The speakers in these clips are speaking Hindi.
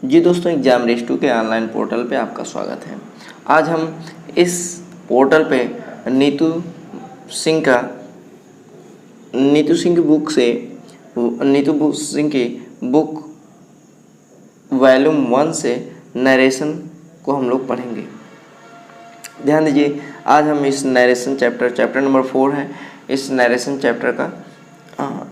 जी दोस्तों, एग्जाम रेस्टू के ऑनलाइन पोर्टल पे आपका स्वागत है। आज हम इस पोर्टल पे नीतू सिंह की बुक वॉल्यूम 1 से नरेशन को हम लोग पढ़ेंगे। ध्यान दीजिए, आज हम इस नरेशन चैप्टर नंबर 4 है, इस नरेशन चैप्टर का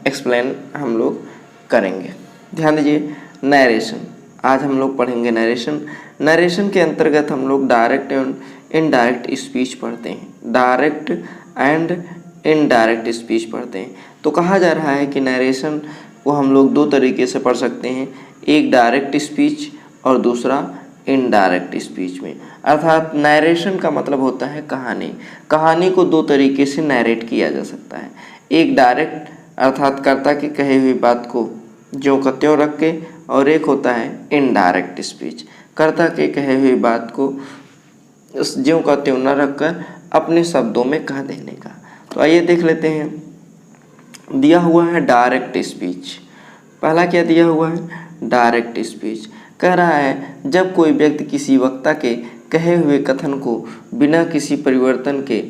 एक्सप्लेन हम लोग करेंगे। ध्यान दीजिए, नरेशन आज हम लोग पढ़ेंगे। नरेशन के अंतर्गत हम लोग डायरेक्ट एंड इनडायरेक्ट स्पीच पढ़ते हैं। डायरेक्ट एंड इनडायरेक्ट स्पीच पढ़ते हैं। तो कहा जा रहा है कि नरेशन को हम लोग दो तरीके से पढ़ सकते हैं, एक डायरेक्ट स्पीच और दूसरा इनडायरेक्ट स्पीच में। अर्थात नरेशन का मतलब होता है कहानी को दो तरीके से नरेट किया जा सकता है। एक डायरेक्ट अर्थात कर्ता की कही हुई बात को ज्यों का त्यों रख के, और एक होता है इनडायरेक्ट स्पीच, कर्ता के कही हुई बात को ज्यों का त्यों न रखकर अपने शब्दों में कह देने का। तो आइए देख लेते हैं। दिया हुआ है डायरेक्ट स्पीच। पहला क्या दिया हुआ है? Direct speech. कह रहा है जब कोई व्यक्ति किसी वक्ता के कहे हुए कथन को बिना किसी परिवर्तन के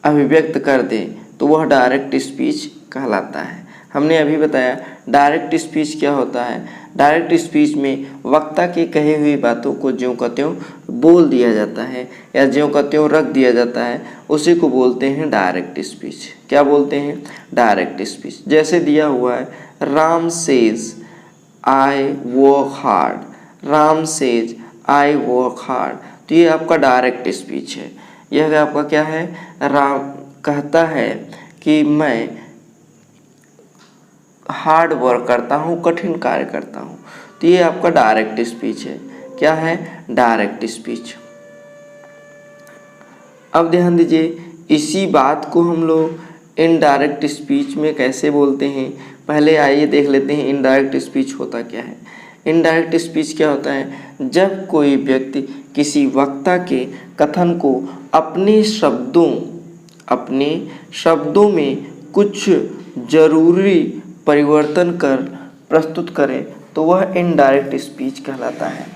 अभिव्यक्त कर दे तो वह डायरेक्ट स्पीच कहलाता है। हमने अभी बताया डायरेक्ट स्पीच क्या होता है। डायरेक्ट स्पीच में वक्ता की कही हुई बातों को ज्यों का त्यों बोल दिया जाता है या ज्यों का त्यों रख दिया जाता है, उसी को बोलते हैं डायरेक्ट स्पीच। क्या बोलते हैं? Direct speech. जैसे दिया हुआ है, Ram says I work hard. Ram says I work hard. तो ये आपका डायरेक्ट स्पीच है। यह आपका क्या है? राम कहता है कि मैं हार्ड वर्क करता हूँ, कठिन कार्य करता हूँ। तो ये आपका डायरेक्ट स्पीच है। क्या है? Direct speech. अब ध्यान दीजिए, इसी बात को हम लोग इनडायरेक्ट स्पीच में कैसे बोलते हैं। पहले आइए देख लेते हैं इनडायरेक्ट स्पीच होता क्या है। इनडायरेक्ट स्पीच क्या होता है? जब कोई व्यक्ति किसी वक्ता के कथन को अपने शब्दों में कुछ जरूरी परिवर्तन कर प्रस्तुत करें तो वह इनडायरेक्ट स्पीच कहलाता है।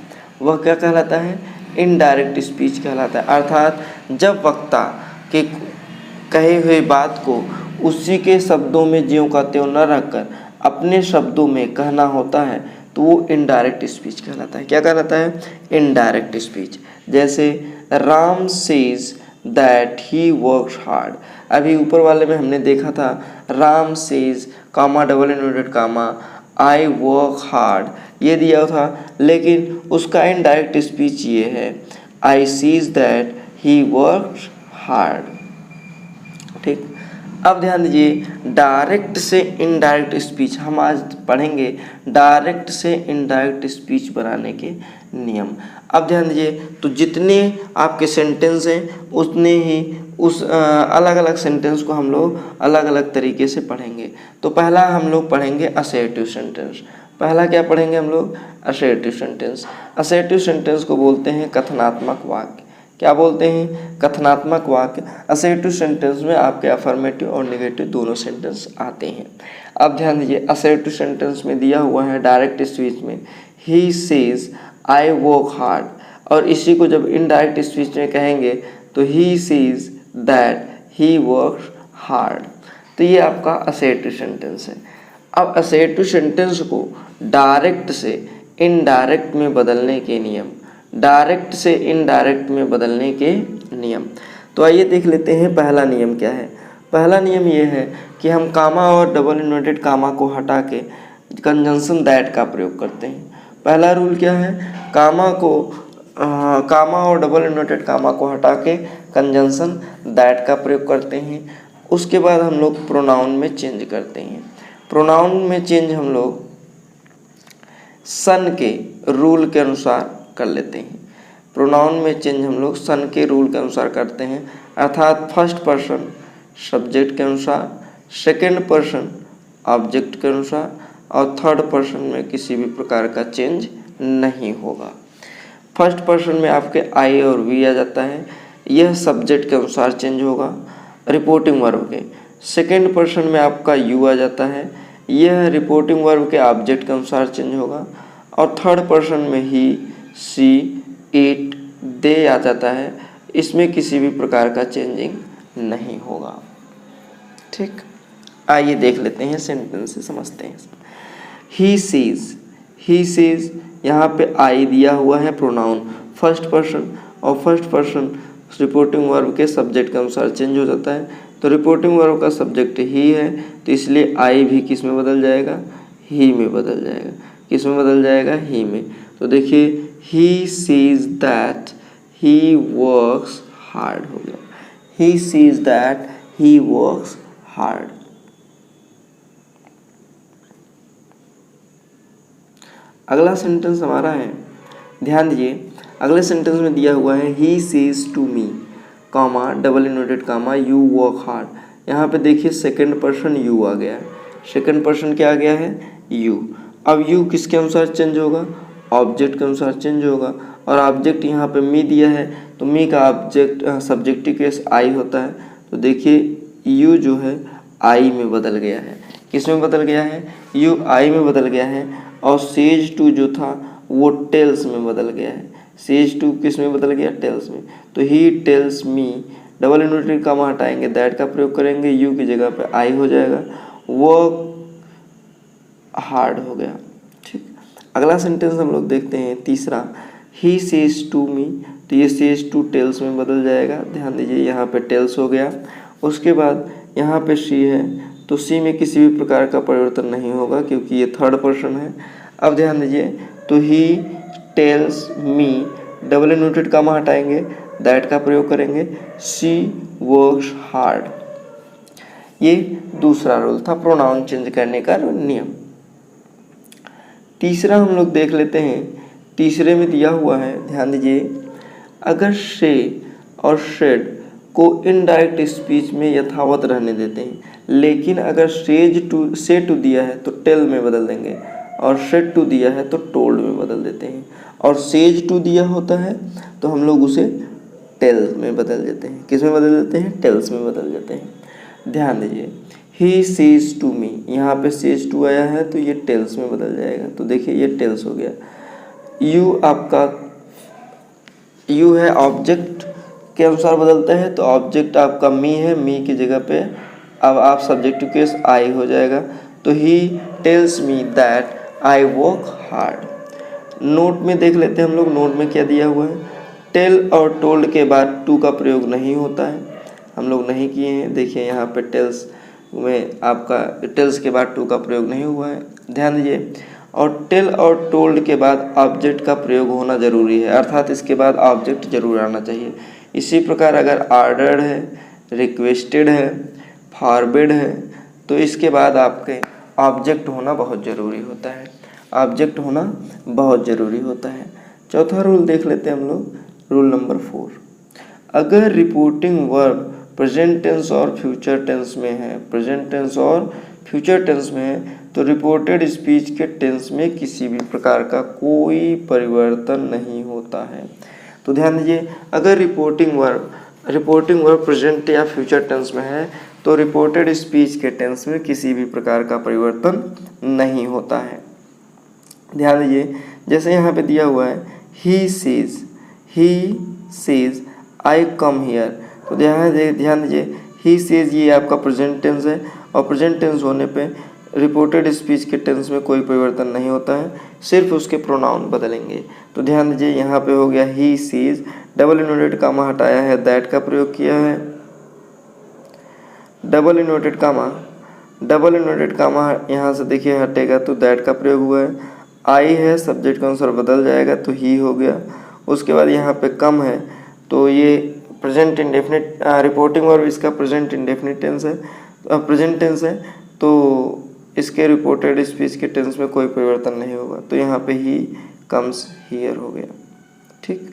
वह क्या कहलाता है? इनडायरेक्ट स्पीच कहलाता है। अर्थात जब वक्ता के कहे हुए बात को उसी के शब्दों में ज्यों का त्यों न रखकर अपने शब्दों में कहना होता है तो वो इनडायरेक्ट स्पीच कहलाता है। क्या कहलाता है? Indirect speech. जैसे Ram says that he works hard. अभी ऊपर वाले में हमने देखा था Ram says comma double inverted comma I work hard, ये दिया था, लेकिन उसका इनडायरेक्ट स्पीच ये है I says that he works hard. ठीक। अब ध्यान दीजिए, डायरेक्ट से इनडायरेक्ट स्पीच हम आज पढ़ेंगे। डायरेक्ट से इनडायरेक्ट स्पीच बनाने के नियम। अब ध्यान दीजिए, तो जितने आपके सेंटेंस हैं उतने ही उस अलग अलग सेंटेंस को हम लोग अलग अलग तरीके से पढ़ेंगे। तो पहला हम लोग पढ़ेंगे असर्टिव सेंटेंस। पहला क्या पढ़ेंगे हम लोग? Assertive sentence. असर्टिव सेंटेंस को बोलते हैं कथनात्मक वाक्य। क्या बोलते हैं? कथनात्मक वाक्य। असर्टिव सेंटेंस में आपके अफर्मेटिव और नेगेटिव दोनों सेंटेंस आते हैं। अब ध्यान दीजिए, असर्टिव सेंटेंस में दिया हुआ है डायरेक्ट स्पीच में he says I work hard, और इसी को जब इनडायरेक्ट स्पीच में कहेंगे तो he says that he works hard. तो ये आपका असर्टिव सेंटेंस है। अब असर्टिव सेंटेंस को डायरेक्ट से इनडायरेक्ट में बदलने के नियम। डायरेक्ट से इनडायरेक्ट में बदलने के नियम। तो आइए देख लेते हैं पहला नियम क्या है। पहला नियम ये है कि हम कामा और डबल इन्वर्टेड कामा को हटा के कंजंक्शन दैट का प्रयोग करते हैं। पहला रूल क्या है? कामा और डबल इन्वर्टेड कामा को हटा के कंजंक्शन दैट का प्रयोग करते हैं। उसके बाद हम लोग प्रोनाउन में चेंज करते हैं। प्रोनाउन में चेंज हम लोग सन के रूल के अनुसार कर लेते हैं। प्रोनाउन में चेंज हम लोग सन के रूल के अनुसार करते हैं। अर्थात फर्स्ट पर्सन सब्जेक्ट के अनुसार, सेकंड पर्सन ऑब्जेक्ट के अनुसार, और थर्ड पर्सन में किसी भी प्रकार का चेंज नहीं होगा। फर्स्ट पर्सन में आपके आई और वी आ जाता है, यह सब्जेक्ट के अनुसार चेंज होगा रिपोर्टिंग वर्ब के। सेकंड पर्सन में आपका यू आ जाता है, यह रिपोर्टिंग वर्ब के ऑब्जेक्ट के अनुसार चेंज होगा। और थर्ड पर्सन में ही, शी, इट, दे आ जाता है, इसमें किसी भी प्रकार का चेंजिंग नहीं होगा। ठीक, आइए देख लेते हैं सेंटेंस से समझते हैं। ही सीज, यहाँ पे आई दिया हुआ है प्रोनाउन फर्स्ट पर्सन, और फर्स्ट पर्सन रिपोर्टिंग वर्ब के सब्जेक्ट के अनुसार चेंज हो जाता है। तो रिपोर्टिंग वर्ब का सब्जेक्ट ही है, तो इसलिए आई भी किस में बदल जाएगा, ही में बदल जाएगा। किस में बदल जाएगा, ही में। तो देखिए he sees that he works hard हो गया, he sees that he works hard. अगला सेंटेंस हमारा है, ध्यान दीजिए, अगले सेंटेंस में दिया हुआ है he says to me, comma, double inverted comma, you work hard. यहाँ पे देखिए सेकंड पर्सन यू आ गया है। सेकंड पर्सन क्या आ गया है, यू। अब यू किसके अनुसार चेंज होगा, ऑब्जेक्ट के अनुसार चेंज होगा, और ऑब्जेक्ट यहाँ पे मी दिया है, तो मी का ऑब्जेक्ट सब्जेक्टिव केस आई होता है। तो देखिए यू जो है आई में बदल गया है। किस में बदल गया है, यू आई में बदल गया है, और सेज टू जो था वो टेल्स में बदल गया है। सेज टू किस में बदल गया, टेल्स में। तो he tells me, double inverted comma हटाएंगे, दैट का प्रयोग करेंगे, यू की जगह पे आई हो जाएगा, वो हार्ड हो गया। ठीक, अगला सेंटेंस हम लोग देखते हैं, तीसरा, ही सेज टू मी, तो ये सेज टू टेल्स में बदल जाएगा। ध्यान दीजिए यहाँ पे टेल्स हो गया। उसके बाद यहाँ पे शी है, तो सी में किसी भी प्रकार का परिवर्तन नहीं होगा क्योंकि ये थर्ड पर्सन है। अब ध्यान दीजिए, तो he tells me, double inverted comma हटाएंगे, दैट का प्रयोग करेंगे, शी वर्क्स हार्ड। ये दूसरा रूल था प्रोनाउन चेंज करने का नियम। तीसरा हम लोग देख लेते हैं। तीसरे में दिया हुआ है, ध्यान दीजिए, अगर से और शेड को इनडायरेक्ट स्पीच में यथावत रहने देते हैं, लेकिन अगर से टू दिया है तो टेल में बदल देंगे, और शेड टू दिया है तो टोल्ड में बदल देते हैं, और सेज टू दिया होता है तो हम लोग उसे टेल्स में बदल देते हैं। किस में बदल देते हैं, टेल्स में बदल देते हैं। ध्यान दीजिए, ही सेज टू मी, यहाँ पे सेज टू आया है तो ये टेल्स में बदल जाएगा। तो देखिए ये टेल्स हो गया। यू आपका, यू है ऑब्जेक्ट के अनुसार बदलता है, तो ऑब्जेक्ट आपका मी है, मी की जगह पे अब आप सब्जेक्टिव केस आई हो जाएगा। तो he tells me that I work hard. Note में देख लेते हैं हम लोग, नोट में क्या दिया हुआ है, टेल और टोल्ड के बाद टू का प्रयोग नहीं होता है, हम लोग नहीं किए हैं। देखिए यहाँ पे टेल्स में आपका टेल्स के बाद टू का प्रयोग नहीं हुआ है, ध्यान दीजिए। और टेल और टोल्ड के बाद ऑब्जेक्ट का प्रयोग होना जरूरी है, अर्थात इसके बाद ऑब्जेक्ट जरूर आना चाहिए। इसी प्रकार अगर ऑर्डर्ड है, रिक्वेस्टेड है, फॉरबिड है, तो इसके बाद आपके ऑब्जेक्ट होना बहुत ज़रूरी होता है, ऑब्जेक्ट होना बहुत ज़रूरी होता है। चौथा रूल देख लेते हैं हम लोग, रूल नंबर 4। अगर रिपोर्टिंग वर्ब प्रेजेंट टेंस और फ्यूचर टेंस में है, प्रेजेंट टेंस और फ्यूचर टेंस में है, तो रिपोर्टेड स्पीच के टेंस में किसी भी प्रकार का कोई परिवर्तन नहीं होता है। तो ध्यान दीजिए, अगर रिपोर्टिंग वर्ब प्रेजेंट या फ्यूचर टेंस में है तो रिपोर्टेड स्पीच के टेंस में किसी भी प्रकार का परिवर्तन नहीं होता है। ध्यान दीजिए, जैसे यहाँ पे दिया हुआ है he says I come here, तो ध्यान दीजिए ही सेज ये आपका प्रेजेंट टेंस है, और प्रेजेंट टेंस होने पे रिपोर्टेड स्पीच के टेंस में कोई परिवर्तन नहीं होता है, सिर्फ उसके प्रोनाउन बदलेंगे। तो ध्यान दीजिए यहाँ पे हो गया he sees, double inverted comma हटाया है, दैट का प्रयोग किया है, डबल इनवर्टेड कॉमा यहाँ से देखिए हटेगा तो दैट का प्रयोग हुआ है, आई है सब्जेक्ट के अनुसार बदल जाएगा तो ही हो गया। उसके बाद यहाँ पे कम है तो ये प्रेजेंट इंडेफिनिट, रिपोर्टिंग वर्ब इसका प्रेजेंट इंडेफिनिट टेंस है, प्रेजेंट टेंस है, तो इसके रिपोर्टेड स्पीच के टेंस में कोई परिवर्तन नहीं होगा, तो यहाँ पे ही कम्स हियर हो गया। ठीक,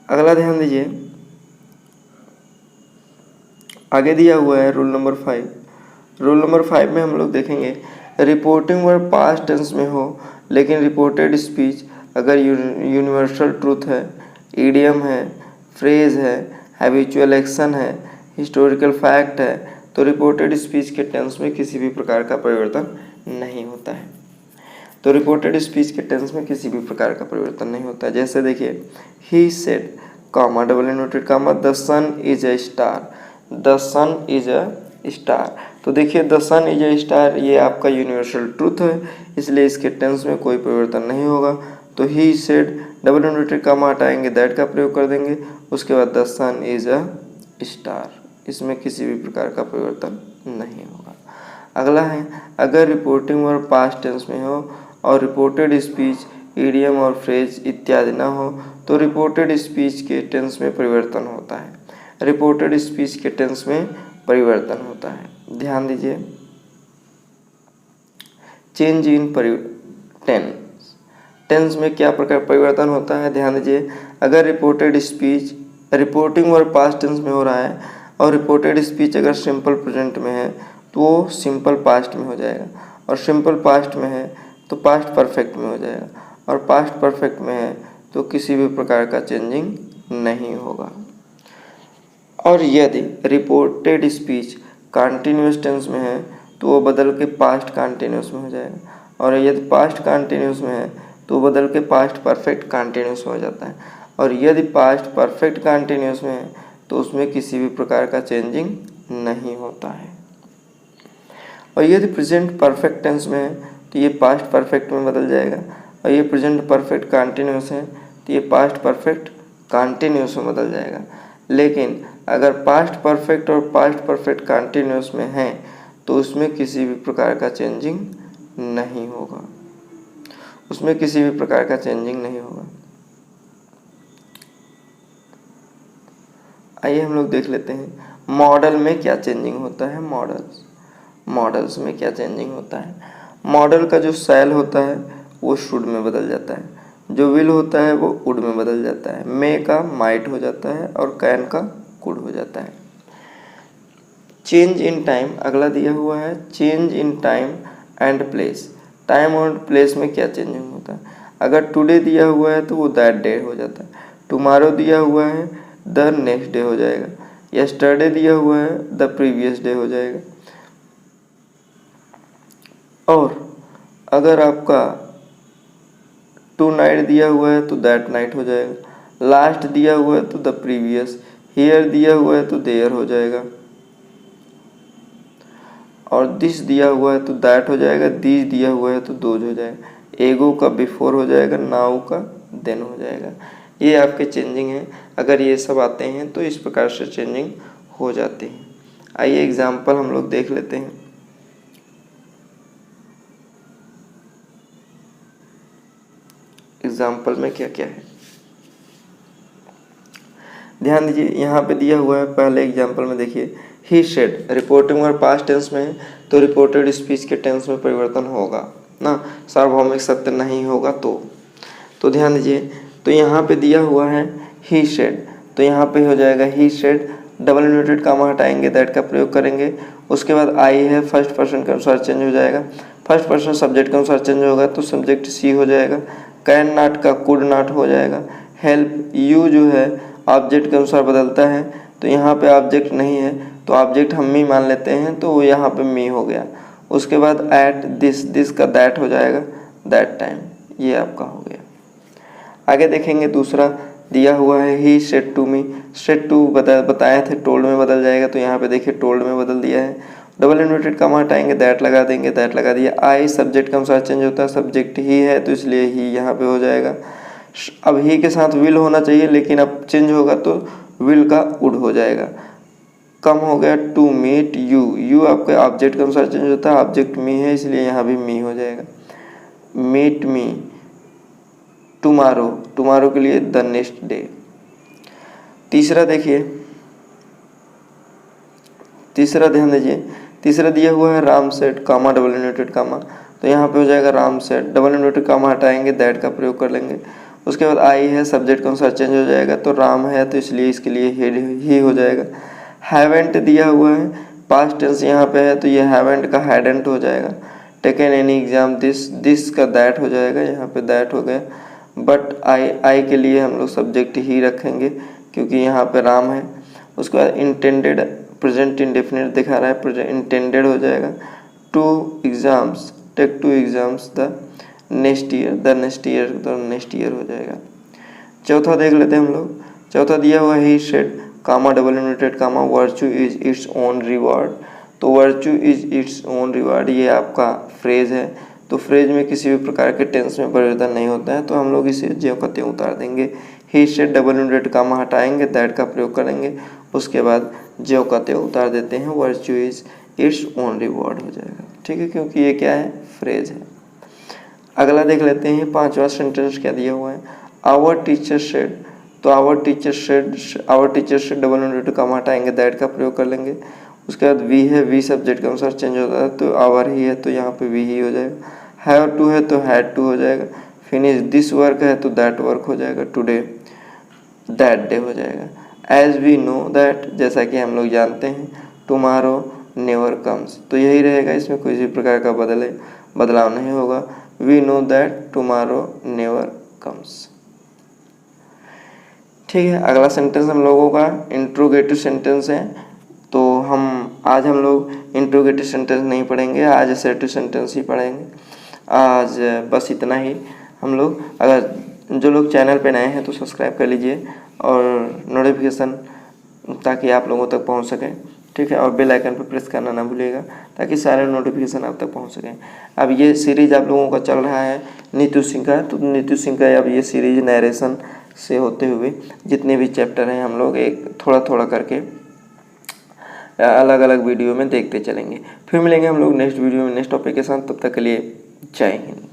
अगला ध्यान दीजिए, आगे दिया हुआ है रूल नंबर 5। रूल नंबर 5 में हम लोग देखेंगे, रिपोर्टिंग वर्ब पास्ट टेंस में हो लेकिन रिपोर्टेड स्पीच अगर यूनिवर्सल ट्रूथ है, इडियम है, फ्रेज है, हैबिचुअल एक्शन है, हिस्टोरिकल फैक्ट है, तो रिपोर्टेड स्पीच के टेंस में किसी भी प्रकार का परिवर्तन नहीं होता है। तो रिपोर्टेड स्पीच के टेंस में किसी भी प्रकार का परिवर्तन नहीं होता। जैसे देखिए, he said comma double inverted comma the sun is a star, the sun is a star. तो देखिए the sun is a star ये आपका यूनिवर्सल ट्रूथ है, इसलिए इसके टेंस में कोई परिवर्तन नहीं होगा। तो he said double inverted comma हटाएंगे, दैट का प्रयोग कर देंगे, उसके बाद the sun is a star, इसमें किसी भी प्रकार का परिवर्तन नहीं होगा। अगला है, अगर रिपोर्टिंग वर्ब पास्ट टेंस में हो और रिपोर्टेड स्पीच इडियम और फ्रेज इत्यादि न हो तो रिपोर्टेड स्पीच के टेंस में परिवर्तन होता है। रिपोर्टेड स्पीच के टेंस में परिवर्तन होता है। ध्यान दीजिए, चेंज इन टेंस, टेंस में क्या प्रकार परिवर्तन होता है। ध्यान दीजिए, अगर reported speech reporting verb past tense में हो रहा है और रिपोर्टेड स्पीच अगर सिंपल प्रेजेंट में है तो वो सिंपल पास्ट में हो जाएगा, और सिंपल पास्ट में है तो पास्ट परफेक्ट में हो जाएगा, और पास्ट परफेक्ट में है तो किसी भी प्रकार का चेंजिंग नहीं होगा। और यदि रिपोर्टेड स्पीच कंटिन्यूअस टेंस में है तो वो बदल के पास्ट कंटिन्यूअस में हो जाएगा, और यदि पास्ट कंटिन्यूअस में है तो बदल के पास्ट परफेक्ट कंटिन्यूअस हो जाता है, और यदि पास्ट परफेक्ट कंटिन्यूअस में है तो उसमें किसी भी प्रकार का चेंजिंग नहीं होता है। और यदि प्रेजेंट परफेक्ट टेंस में है तो ये पास्ट परफेक्ट में बदल जाएगा, और ये प्रेजेंट परफेक्ट कंटिन्यूअस है तो ये पास्ट परफेक्ट कंटिन्यूअस में बदल जाएगा। लेकिन अगर पास्ट परफेक्ट और पास्ट परफेक्ट कंटिन्यूअस में है तो उसमें किसी भी प्रकार का चेंजिंग नहीं होगा, उसमें किसी भी प्रकार का चेंजिंग नहीं होगा। आइए हम लोग देख लेते हैं मॉडल में क्या चेंजिंग होता है। मॉडल्स में क्या चेंजिंग होता है। मॉडल का जो शैल होता है वो शुड में बदल जाता है, जो विल होता है वो वुड में बदल जाता है, मे का माइट हो जाता है, और कैन का कुड हो जाता है। चेंज इन टाइम अगला दिया हुआ है, change in time and place. Time और प्लेस में क्या चेंजिंग होता है। अगर टुडे दिया हुआ है तो वो दैट डे हो जाता है, टुमारो दिया हुआ है द नेक्स्ट डे हो जाएगा, यस्टरडे दिया हुआ है द प्रीवियस डे हो जाएगा, और अगर आपका टू नाइट दिया हुआ है तो दैट नाइट हो जाएगा, लास्ट दिया हुआ है तो द प्रीवियस, हियर दिया हुआ है तो देयर हो जाएगा, और दिस दिया हुआ है तो दैट हो जाएगा, दिस दिया हुआ है तो दोज हो जाएगा, एगो का बिफोर हो जाएगा, नाउ का देन हो जाएगा। ये आपके चेंजिंग हैं। अगर ये सब आते हैं तो इस प्रकार से चेंजिंग हो जाती है। आइए एग्जाम्पल हम लोग देख लेते हैं। एग्जाम्पल में क्या क्या है ध्यान दीजिए, यहाँ पे दिया हुआ है। पहले एग्जाम्पल में देखिए, ही सेड रिपोर्टिंग और पास्ट टेंस में है तो रिपोर्टेड स्पीच के टेंस में परिवर्तन होगा ना, सार्वभौमिक सत्य नहीं होगा तो ध्यान दीजिए। तो यहाँ पे दिया हुआ है ही सेड, तो यहाँ पे हो जाएगा ही सेड, डबल इन्वर्टेड कॉमा हटाएंगे, दैट का प्रयोग करेंगे, उसके बाद आई है फर्स्ट पर्सन के अनुसार चेंज हो जाएगा, फर्स्ट पर्सन सब्जेक्ट के अनुसार चेंज होगा तो सब्जेक्ट सी हो जाएगा, कैन नॉट का कुड नॉट हो जाएगा, हेल्प यू जो है ऑब्जेक्ट के अनुसार बदलता है तो यहाँ पे ऑब्जेक्ट नहीं है तो ऑब्जेक्ट हम मी मान लेते हैं तो वो यहाँ पे मी हो गया। उसके बाद एट दिस का दैट हो जाएगा, दैट टाइम, ये आपका हो गया। आगे देखेंगे दूसरा दिया हुआ है he said to me, said to बताए थे टोल्ड में बदल जाएगा तो यहाँ पे देखिए टोल्ड में बदल दिया है, डबल इन्वर्टेड कॉमा हटाएंगे, दैट लगा देंगे, दैट लगा दिया। आई सब्जेक्ट के अनुसार चेंज होता है, सब्जेक्ट ही है तो इसलिए ही यहाँ पे हो जाएगा। अब ही के साथ विल होना चाहिए लेकिन अब चेंज होगा तो विल का वुड हो जाएगा। कम हो गया टू मीट यू, यू आपके ऑब्जेक्ट के अनुसार चेंज होता है, ऑब्जेक्ट मी है इसलिए यहाँ भी मी हो जाएगा। मीट मी टुमारो, टुमारो के लिए द नेक्स्ट डे। तीसरा देखिए, तीसरा ध्यान दीजिए, तीसरा दिया हुआ है Ram said comma double inverted comma, तो यहाँ पे हो जाएगा Ram said, double inverted comma हटाएंगे, दैट का प्रयोग कर लेंगे। उसके बाद आई है सब्जेक्ट के अनुसार चेंज हो जाएगा तो राम है तो इसलिए इसके लिए ही हो जाएगा। हैवेंट दिया हुआ है पास्ट टेंस यहाँ पे है तो ये हैवेंट का हैडेंट हो जाएगा। टेकन एनी एग्जाम दिस का दैट हो जाएगा, यहाँ पे दैट हो गया। बट आई के लिए हम लोग सब्जेक्ट ही रखेंगे क्योंकि यहाँ पे राम है। उसके बाद इंटेंडेड प्रेजेंट इंडेफिनिट दिखा रहा है, प्रेजेंट इंटेंडेड हो जाएगा। Two exams take two exams the next year, the next year तो नेक्स्ट ईयर हो जाएगा। चौथा देख लेते हैं हम लोग। चौथा दिया हुआ he said comma double inverted comma virtue is its own reward. तो virtue is its own reward ये आपका फ्रेज है। तो फ्रेज में किसी भी प्रकार के टेंस में परिवर्तन नहीं होता है, तो हम लोग इसे ज्यों का त्यों उतार देंगे। He said double inverted comma हटाएंगे, दैट का प्रयोग करेंगे, उसके बाद ज्यों का त्यों उतार देते हैं, virtue is its own reward हो जाएगा। ठीक है, क्योंकि ये क्या है, फ्रेज है। अगला देख लेते हैं, पांचवा सेंटेंस क्या दिया हुआ है। आवर टीचर सेड, तो our teacher said double inverted comma हटाएंगे, दैट का प्रयोग कर लेंगे। उसके बाद वी है, वी सब्जेक्ट के अनुसार चेंज होता है, तो आवर ही है तो यहाँ पे वी ही हो जाएगा। हैव टू है तो हैड टू हो जाएगा। फिनिश दिस वर्क है तो दैट वर्क हो जाएगा। टुडे दैट डे हो जाएगा। एज वी नो दैट, जैसा कि हम लोग जानते हैं, टुमारो नेवर कम्स, तो यही रहेगा, इसमें कोई भी प्रकार का बदलाव नहीं होगा। We know that tomorrow never comes. ठीक है, अगला सेंटेंस हम लोगों का इंट्रोगेटिव सेंटेंस है। तो आज हम लोग इंट्रोगेटिव सेंटेंस नहीं पढ़ेंगे, आज असर्टिव सेंटेंस ही पढ़ेंगे। आज बस इतना ही हम लोग। अगर जो लोग चैनल पे नए हैं तो सब्सक्राइब कर लीजिए और नोटिफिकेशन ताकि आप लोगों तक पहुंच सके। ठीक है, और बेल आइकन पर प्रेस करना ना भूलिएगा ताकि सारे नोटिफिकेशन आप तक पहुंच सकें। अब ये सीरीज आप लोगों का चल रहा है नीतू सिंह का, तो नीतू सिंह का अब ये सीरीज नरेशन से होते हुए जितने भी चैप्टर हैं हम लोग एक थोड़ा थोड़ा करके अलग अलग वीडियो में देखते चलेंगे। फिर मिलेंगे हम लोग नेक्स्ट वीडियो में नेक्स्ट टॉपिक के साथ। तब तक के लिए जय हिंद।